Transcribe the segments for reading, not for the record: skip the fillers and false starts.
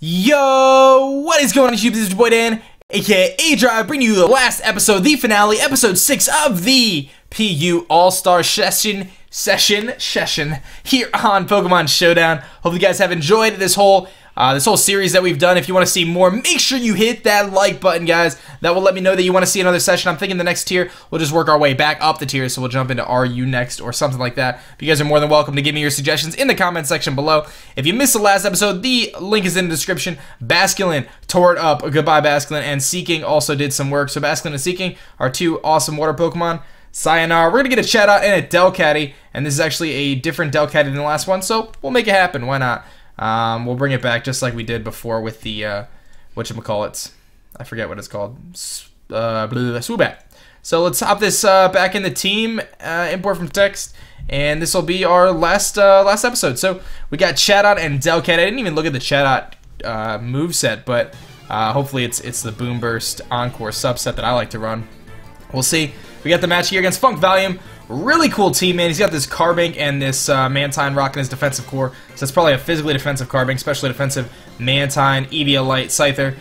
Yo, what is going on YouTube? This is your boy Dan, aka aDrive, bringing you the last episode, the finale, episode 6 of the PU Allstars Session here on Pokemon Showdown. Hope you guys have enjoyed this whole series that we've done. If you want to see more, make sure you hit that like button, guys. That will let me know that you want to see another session. I'm thinking the next tier, we'll just work our way back up the tier, so we'll jump into RU next or something like that. But you guys are more than welcome to give me your suggestions in the comment section below. If you missed the last episode, the link is in the description. Basculin tore it up. Goodbye, Basculin. And Seeking also did some work. So Basculin and Seeking are two awesome water Pokemon. Sayonara. We're going to get a Chatot and a Delcatty, and this is actually a different Delcatty than the last one, so we'll make it happen. Why not? We'll bring it back just like we did before with the, whatchamacallits. I forget what it's called. Swoobat. So let's hop this back in the team, import from text, and this will be our last episode. So we got Chatot and Delcatty. I didn't even look at the Chatot moveset, but hopefully it's the Boom Burst Encore subset that I like to run. We'll see. We got the match here against Funk Valium. Really cool team, man. He's got this Carbink and this Mantine rock in his defensive core. So it's probably a physically defensive Carbink, especially defensive Mantine, Eevee Light, Scyther.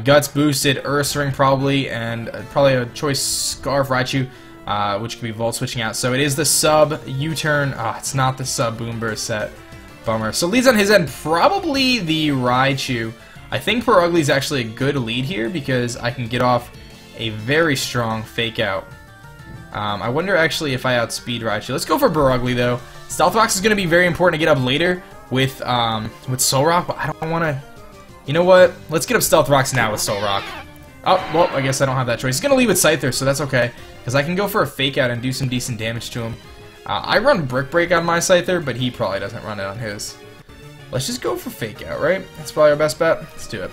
Guts boosted, UrsaRing probably, and probably a choice Scarf Raichu, which could be Volt switching out. So it is the sub U-turn. It's not the sub Boom Burst set. Bummer. So leads on his end, probably the Raichu. I think Perugly is actually a good lead here because I can get off a very strong fake out. I wonder actually if I outspeed Raichu. Let's go for Perugly though. Stealth Rocks is going to be very important to get up later with Soul Rock, but I don't want to. You know what? Let's get up Stealth Rocks now with Soul Rock. Oh, well, I guess I don't have that choice. He's going to leave with Scyther, so that's okay, because I can go for a fake out and do some decent damage to him. I run Brick Break on my Scyther, but he probably doesn't run it on his. Let's just go for fake out, right? That's probably our best bet. Let's do it.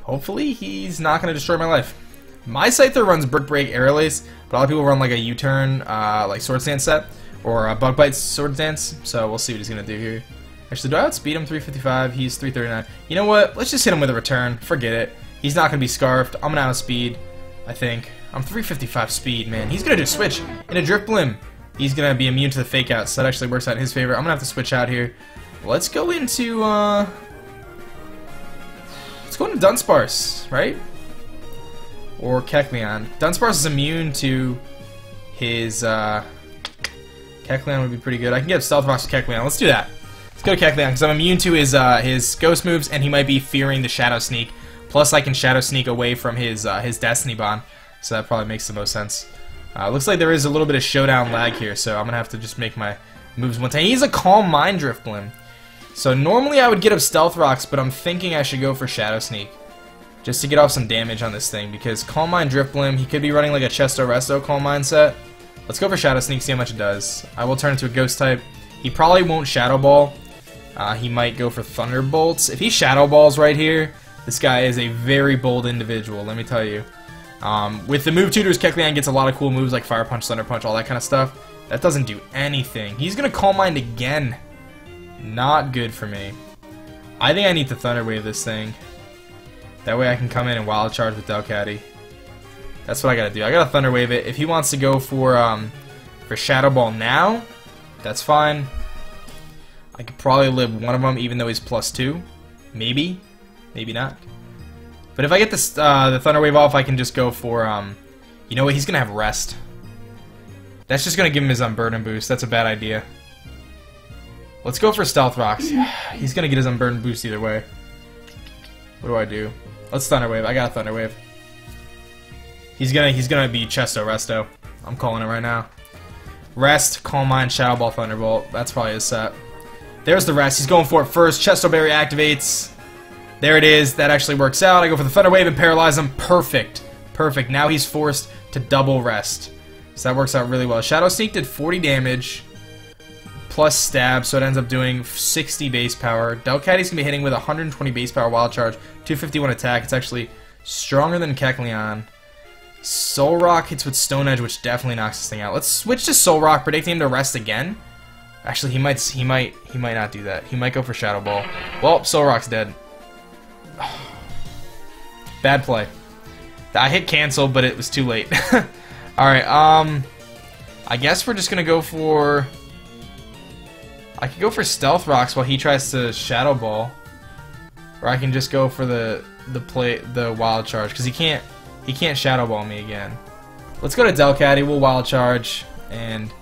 Hopefully he's not going to destroy my life. My Scyther runs Brick Break Airlace, but a lot of people run like a U-turn, like Swords Dance set, or a Bug Bite Swords Dance, so we'll see what he's going to do here. Actually, do I outspeed him? 355, he's 339. You know what? Let's just hit him with a return. Forget it. He's not going to be Scarfed. I'm going to outspeed, I think. I'm 355 speed, man. He's going to do switch in a Drifblim. He's going to be immune to the fake outs, so that actually works out in his favor. I'm going to have to switch out here. Let's go into, let's go into Dunsparce, right? Or Kecleon. Dunsparce is immune to his, Kecleon would be pretty good. I can get Stealth Rocks with Kecleon. Let's do that. Let's go to Kecleon, because I'm immune to his Ghost moves, and he might be fearing the Shadow Sneak. Plus, I can Shadow Sneak away from his Destiny Bond, so that probably makes the most sense. Looks like there is a little bit of Showdown lag here, so I'm going to have to just make my moves one time. He's a Calm Mind Drifblim. So normally I would get up Stealth Rocks, but I'm thinking I should go for Shadow Sneak. Just to get off some damage on this thing, because Calm Mind Drifblim, he could be running like a Chesto Resto Calm Mind set. Let's go for Shadow Sneak, see how much it does. I will turn into a Ghost type. He probably won't Shadow Ball. He might go for Thunderbolts. If he Shadow Balls right here, this guy is a very bold individual, let me tell you. With the move tutors, Kecleon gets a lot of cool moves like Fire Punch, Thunder Punch, all that kind of stuff. That doesn't do anything. He's going to Calm Mind again. Not good for me. I think I need to Thunder Wave this thing. That way I can come in and Wild Charge with Delcatty. That's what I gotta do. I gotta Thunder Wave it. If he wants to go for Shadow Ball now, that's fine. I could probably live one of them even though he's +2. Maybe. Maybe not. But if I get this, the Thunder Wave off, I can just go for, you know what, he's gonna have Rest. That's just gonna give him his Unburden boost. That's a bad idea. Let's go for Stealth Rocks. He's gonna get his Unburden boost either way. What do I do? Let's Thunder Wave. I got a Thunder Wave. He's gonna be Chesto Resto. I'm calling it right now. Rest, Calm Mind, Shadow Ball, Thunderbolt. That's probably his set. There's the rest. He's going for it first. Chesto Berry activates. There it is. That actually works out. I go for the Thunder Wave and paralyze him. Perfect. Perfect. Now he's forced to double rest. So that works out really well. Shadow Sneak did 40 damage. Plus stab, so it ends up doing 60 base power. Delcatty's gonna be hitting with 120 base power Wild Charge, 251 attack. It's actually stronger than Kecleon. Soul Rock hits with Stone Edge, which definitely knocks this thing out. Let's switch to Soul Rock, predicting him to rest again. Actually, he might not do that. He might go for Shadow Ball. Well, Soul Rock's dead. Bad play. I hit cancel, but it was too late. All right, I guess we're just gonna go for I could go for Stealth Rocks while he tries to Shadow Ball. Or I can just go for the Wild Charge, because he can't Shadow Ball me again. Let's go to Delcatty, we'll Wild Charge, and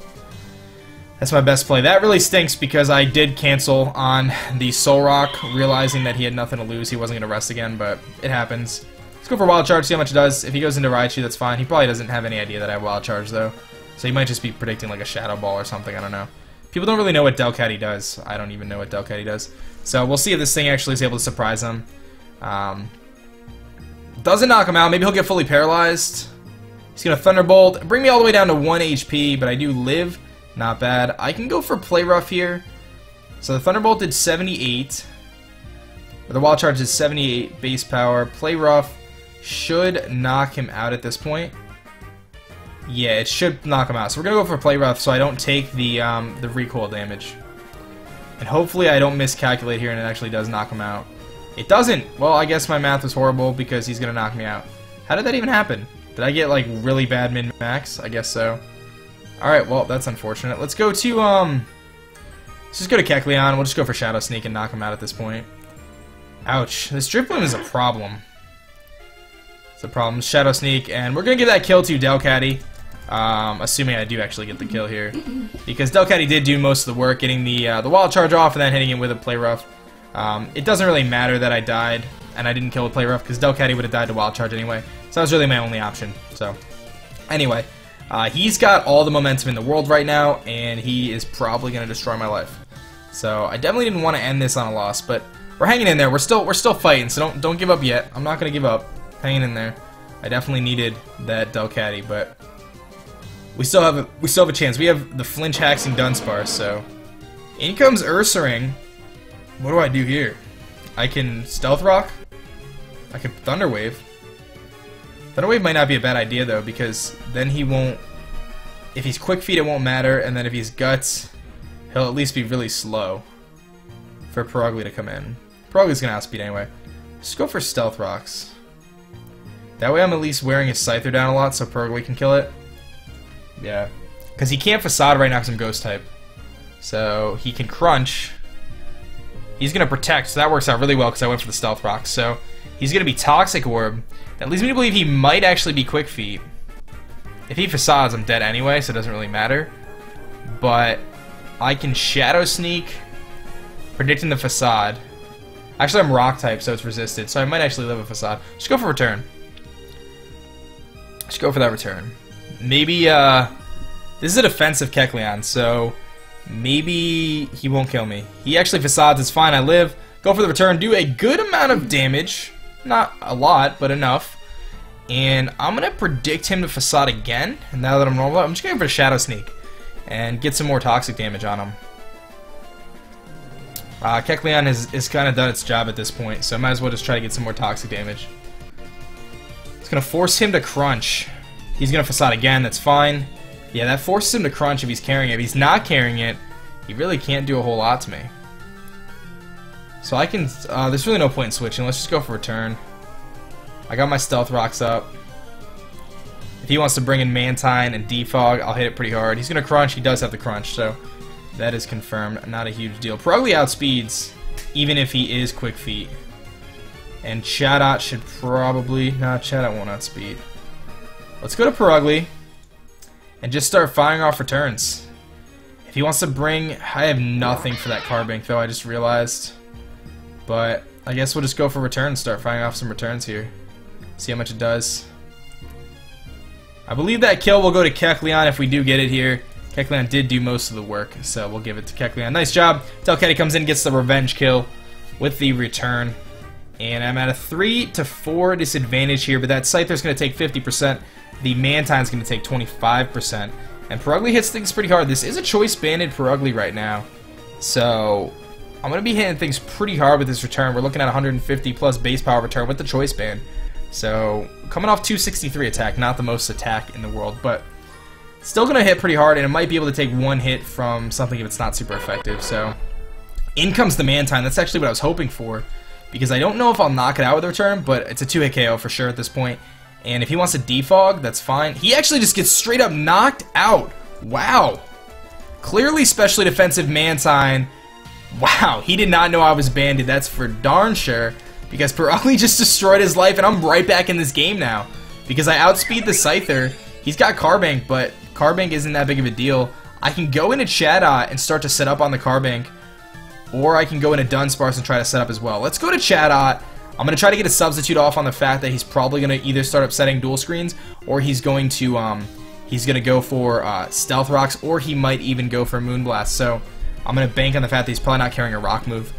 that's my best play. That really stinks because I did cancel on the Soul Rock, realizing that he had nothing to lose. He wasn't going to rest again, but it happens. Let's go for Wild Charge, see how much it does. If he goes into Raichu, that's fine. He probably doesn't have any idea that I have Wild Charge, though. So he might just be predicting like a Shadow Ball or something, I don't know. People don't really know what Delcatty does. I don't even know what Delcatty does. So we'll see if this thing actually is able to surprise him. Doesn't knock him out. Maybe he'll get fully paralyzed. He's going to Thunderbolt. Bring me all the way down to 1 HP, but I do live. Not bad. I can go for Play Rough here. So the Thunderbolt did 78. Or the Wild Charge did 78 base power. Play Rough should knock him out at this point. Yeah, it should knock him out. So we're going to go for Play Rough so I don't take the recoil damage. And hopefully I don't miscalculate here and it actually does knock him out. It doesn't! Well, I guess my math was horrible because he's going to knock me out. How did that even happen? Did I get like really bad min-max? I guess so. Alright, well, that's unfortunate. Let's go to, let's just go to Kecleon. We'll just go for Shadow Sneak and knock him out at this point. Ouch. This Drifblim is a problem. It's a problem. Shadow Sneak, and we're going to give that kill to Delcatty. Assuming I do actually get the kill here. Because Delcatty did do most of the work, getting the Wild Charge off and then hitting him with a Play Rough. It doesn't really matter that I died and I didn't kill with Play Rough, because Delcatty would have died to Wild Charge anyway. So that was really my only option. So, anyway. He's got all the momentum in the world right now, and he is probably going to destroy my life. So I definitely didn't want to end this on a loss, but we're hanging in there. We're still fighting, so don't give up yet. I'm not going to give up. Hanging in there. I definitely needed that Delcatty, but we still have a chance. We have the flinch hacking Dunsparce, so in comes UrsaRing. What do I do here? I can Stealth Rock. I can Thunder Wave. Thunder Wave might not be a bad idea though, because then he won't. If he's Quick Feet, it won't matter, and then if he's Guts, he'll at least be really slow for Perugly to come in. Perugly's gonna outspeed anyway. Just go for Stealth Rocks. That way I'm at least wearing his Scyther down a lot so Perugly can kill it. Yeah. Because he can't Facade right now because I'm Ghost type. So he can Crunch. He's going to Protect, so that works out really well because I went for the Stealth Rock. So he's going to be Toxic Orb. That leads me to believe he might actually be Quick Feet. If he Facades, I'm dead anyway, so it doesn't really matter. But I can Shadow Sneak, predicting the Facade. Actually, I'm Rock type, so it's resisted, so I might actually live a Facade. Just go for Return. Just go for that Return. Maybe, this is a defensive Kecleon, so maybe he won't kill me. He actually Facades, it's fine, I live. Go for the Return, do a good amount of damage. Not a lot, but enough. And I'm going to predict him to Facade again. And now that I'm normal, I'm just going for a Shadow Sneak. And get some more toxic damage on him. Kecleon has kind of done its job at this point, so I might as well just try to get some more toxic damage. It's going to force him to Crunch. He's going to Facade again, that's fine. Yeah, that forces him to Crunch if he's carrying it. If he's not carrying it, he really can't do a whole lot to me. So I can, there's really no point in switching. Let's just go for Return. I got my Stealth Rocks up. If he wants to bring in Mantine and Defog, I'll hit it pretty hard. He's going to Crunch. He does have the Crunch, so that is confirmed. Not a huge deal. Perugly outspeeds, even if he is Quick Feet. And Chatot should probably, nah, Chatot won't outspeed. Let's go to Perugly and just start firing off returns. If he wants to bring, I have nothing for that Carbink though, I just realized. But I guess we'll just go for returns, start firing off some returns here. See how much it does. I believe that kill will go to Kecleon if we do get it here. Kecleon did do most of the work, so we'll give it to Kecleon. Nice job. Delcatty comes in, gets the revenge kill with the return. And I'm at a 3 to 4 disadvantage here, but that Scyther's going to take 50%. The Mantine's going to take 25%. And Perugly hits things pretty hard. This is a choice banded Perugly right now. So I'm going to be hitting things pretty hard with this return. We're looking at 150 plus base power return with the choice band. So coming off 263 attack, not the most attack in the world, but still going to hit pretty hard, and it might be able to take one hit from something if it's not super effective. So in comes the Mantine. That's actually what I was hoping for, because I don't know if I'll knock it out with the return, but it's a 2-hit KO for sure at this point. And if he wants to defog, that's fine. He actually just gets straight up knocked out. Wow. Clearly specially defensive man sign. Wow, he did not know I was banded. That's for darn sure. Because Perugly just destroyed his life, and I'm right back in this game now. Because I outspeed the Scyther. He's got Carbank, but Carbank isn't that big of a deal. I can go into Chatot and start to set up on the Carbank. Or I can go into Dunsparce and try to set up as well. Let's go to Chatot. I'm going to try to get a substitute off on the fact that he's probably going to either start upsetting dual screens, or he's going to go for Stealth Rocks, or he might even go for Moonblast. So I'm going to bank on the fact that he's probably not carrying a rock move.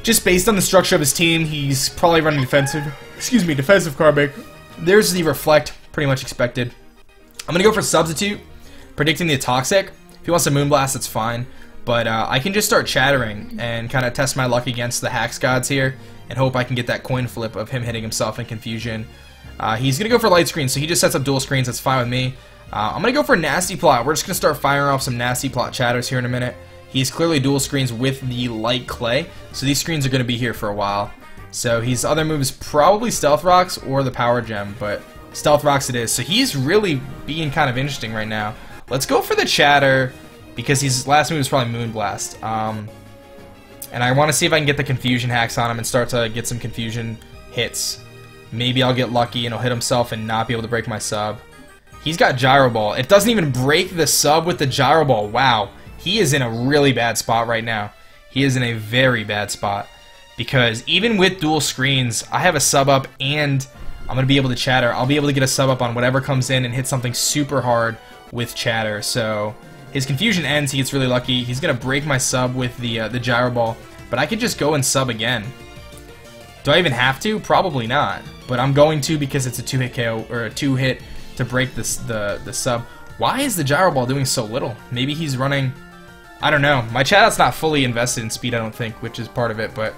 Just based on the structure of his team, he's probably running defensive Carbank. There's the Reflect, pretty much expected. I'm going to go for Substitute, predicting the Toxic. If he wants a Moonblast, that's fine. But I can just start chattering and kind of test my luck against the HAXGODs here and hope I can get that coin flip of him hitting himself in confusion. He's going to go for Light Screen, so he just sets up dual screens. That's fine with me. I'm going to go for Nasty Plot. We're just going to start firing off some Nasty Plot chatters here in a minute. He's clearly dual screens with the Light Clay, so these screens are going to be here for a while. So his other move is probably Stealth Rocks or the Power Gem, but Stealth Rocks it is. So he's really being kind of interesting right now. Let's go for the chatter, because his last move is probably Moonblast. And I want to see if I can get the Confusion hacks on him and start to get some Confusion hits. Maybe I'll get lucky and he'll hit himself and not be able to break my sub. He's got Gyro Ball. It doesn't even break the sub with the Gyro Ball. Wow. He is in a really bad spot right now. He is in a very bad spot. Because even with dual screens, I have a sub up and I'm going to be able to chatter. I'll be able to get a sub up on whatever comes in and hit something super hard with chatter. So his Confusion ends, he gets really lucky. He's going to break my sub with the Gyro Ball, but I could just go and sub again. Do I even have to? Probably not, but I'm going to because it's a 2-hit KO, or a 2-hit to break the sub. Why is the Gyro Ball doing so little? Maybe he's running, I don't know. My Chatot's not fully invested in speed, I don't think, which is part of it, but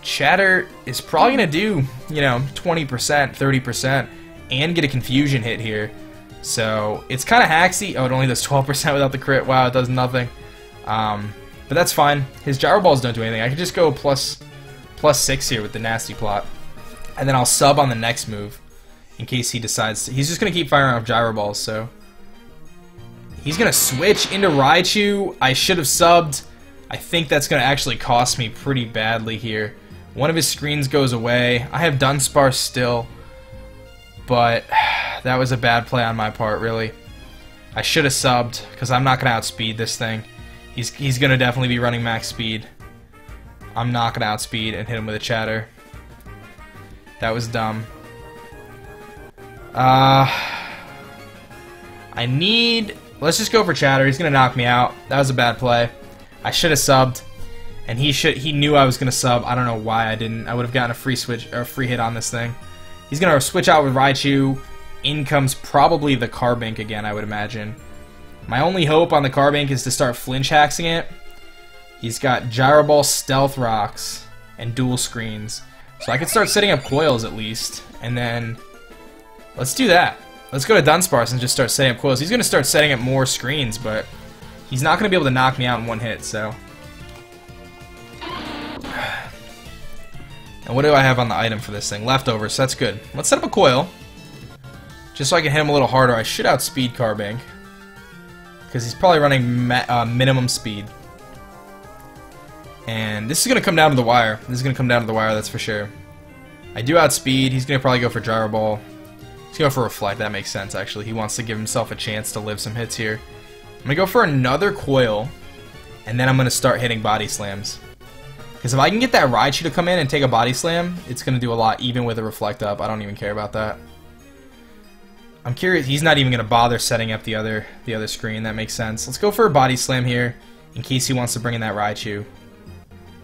chatter is probably going to do, you know, 20%, 30%, and get a Confusion hit here. So it's kind of haxy. Oh, it only does 12% without the crit. Wow, it does nothing. But that's fine. His Gyro Balls don't do anything. I can just go plus 6 here with the Nasty Plot. And then I'll sub on the next move in case he decides to. He's just going to keep firing off Gyro Balls, so he's going to switch into Raichu. I should have subbed. I think that's going to actually cost me pretty badly here. One of his screens goes away. I have Dunsparce still, but that was a bad play on my part, really. I should have subbed, because I'm not going to outspeed this thing. He's going to definitely be running max speed. I'm not going to outspeed and hit him with a chatter. That was dumb. Let's just go for chatter. He's going to knock me out. That was a bad play. I should have subbed, and he knew I was going to sub. I don't know why I didn't. I would have gotten a free switch or a free hit on this thing. He's going to switch out with Raichu. In comes probably the Carbank again, I would imagine. My only hope on the Carbank is to start flinch haxing it. He's got Gyro Ball, Stealth Rocks, and dual screens. So I could start setting up coils at least. And then let's do that. Let's go to Dunsparce and just start setting up coils. He's going to start setting up more screens, but he's not going to be able to knock me out in one hit, so. And what do I have on the item for this thing? Leftovers, so that's good. Let's set up a coil. Just so I can hit him a little harder. I should outspeed Carbank, because he's probably running minimum speed. And this is going to come down to the wire. This is going to come down to the wire, that's for sure. I do outspeed. He's going to probably go for Gyro Ball. He's going to go for Reflect. That makes sense, actually. He wants to give himself a chance to live some hits here. I'm going to go for another coil, and then I'm going to start hitting Body Slams. Because if I can get that Raichu to come in and take a Body Slam, it's going to do a lot, even with a Reflect up. I don't even care about that. I'm curious. He's not even going to bother setting up the other screen. That makes sense. Let's go for a Body Slam here, in case he wants to bring in that Raichu.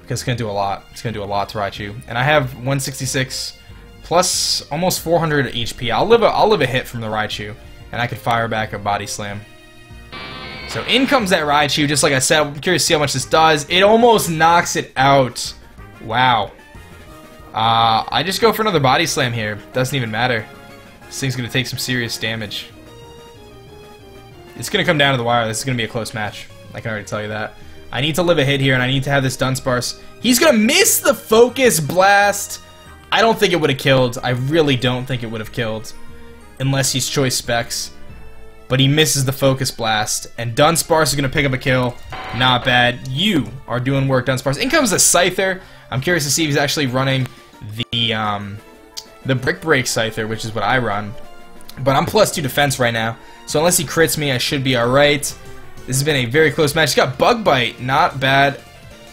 Because it's going to do a lot. It's going to do a lot to Raichu. And I have 166 plus almost 400 HP. I'll live a hit from the Raichu, and I can fire back a Body Slam. So in comes that Raichu, just like I said. I'm curious to see how much this does. It almost knocks it out. Wow. I just go for another Body Slam here. Doesn't even matter. This thing's going to take some serious damage. It's going to come down to the wire. This is going to be a close match. I can already tell you that. I need to live a hit here, and I need to have this Dunsparce. He's going to miss the Focus Blast. I don't think it would have killed. I really don't think it would have killed. Unless he's Choice Specs. but he misses the focus blast, and Dunsparce is going to pick up a kill. Not bad. You are doing work, Dunsparce. In comes the Scyther. I'm curious to see if he's actually running the Brick Break Scyther, which is what I run. But I'm +2 defense right now, so unless he crits me, I should be alright. This has been a very close match. He's got Bug Bite. Not bad.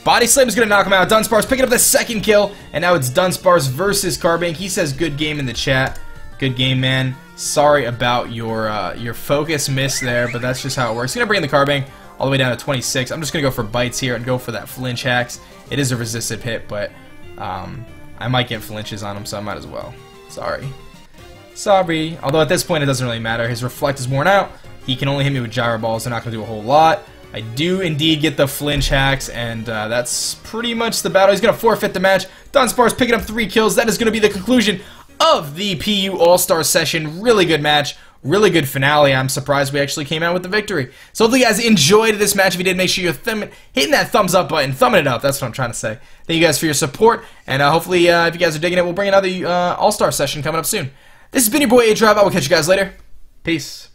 Body Slam is going to knock him out. Dunsparce picking up the second kill, and now it's Dunsparce versus Carbink. He says good game in the chat. Good game, man. Sorry about your focus miss there, but that's just how it works. He's going to bring in the Carbink all the way down to 26. I'm just going to go for bites here and go for that flinch hacks. It is a resisted hit, but I might get flinches on him, so I might as well. Sorry. Although at this point it doesn't really matter. His reflect is worn out. He can only hit me with gyro balls. They're not going to do a whole lot. I do indeed get the flinch hacks, and that's pretty much the battle. He's going to forfeit the match. Dunsparce picking up 3 kills. That is going to be the conclusion of the PU Allstars Session. Really good match. Really good finale. I'm surprised we actually came out with the victory. So hopefully you guys enjoyed this match. If you did, make sure you're hitting that thumbs up button. Thumbing it up. That's what I'm trying to say. Thank you guys for your support. And hopefully if you guys are digging it, we'll bring another All-Star Session coming up soon. This has been your boy aDrive. I will catch you guys later. Peace.